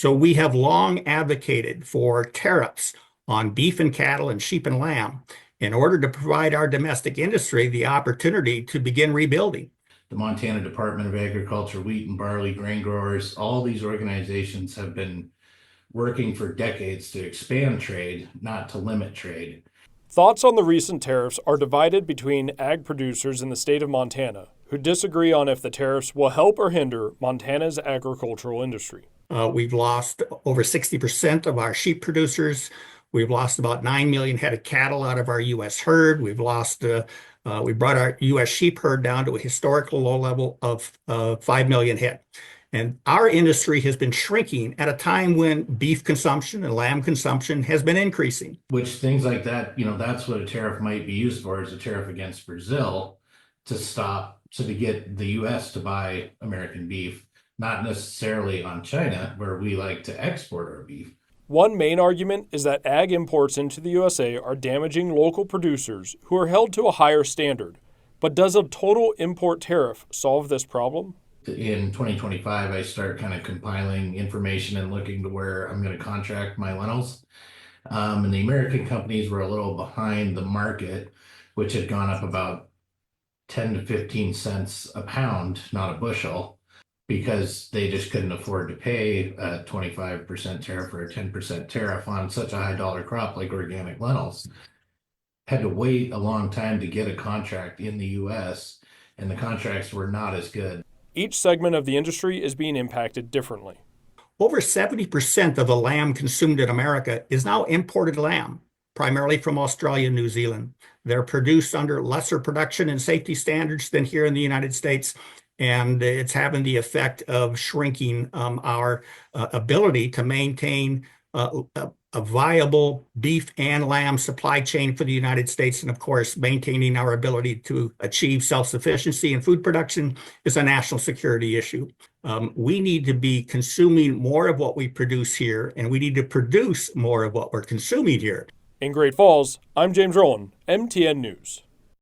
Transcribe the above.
So we have long advocated for tariffs on beef and cattle and sheep and lamb in order to provide our domestic industry the opportunity to begin rebuilding. The Montana Department of Agriculture, wheat and barley, grain growers, all these organizations have been working for decades to expand trade, not to limit trade. Thoughts on the recent tariffs are divided between ag producers in the state of Montana, who disagree on if the tariffs will help or hinder Montana's agricultural industry. We've lost over 60% of our sheep producers. We've lost about 9 million head of cattle out of our U.S. herd. We brought our U.S. sheep herd down to a historical low level of 5 million head. And our industry has been shrinking at a time when beef consumption and lamb consumption has been increasing. Which things like that, that's what a tariff might be used for, is a tariff against Brazil to get the U.S. to buy American beef, not necessarily on China, where we like to export our beef. One main argument is that ag imports into the USA are damaging local producers who are held to a higher standard. But does a total import tariff solve this problem? In 2025, I start kind of compiling information and looking to where I'm going to contract my lentils. And the American companies were a little behind the market, which had gone up about 10 to 15 cents a pound, not a bushel, because they just couldn't afford to pay a 25% tariff or a 10% tariff on such a high dollar crop like organic lentils. Had to wait a long time to get a contract in the US, and the contracts were not as good. Each segment of the industry is being impacted differently. Over 70% of the lamb consumed in America is now imported lamb, primarily from Australia and New Zealand. They're produced under lesser production and safety standards than here in the United States, and it's having the effect of shrinking our ability to maintain a viable beef and lamb supply chain for the United States. And of course, maintaining our ability to achieve self-sufficiency in food production is a national security issue. We need to be consuming more of what we produce here, and we need to produce more of what we're consuming here. In Great Falls, I'm James Rowland, MTN News.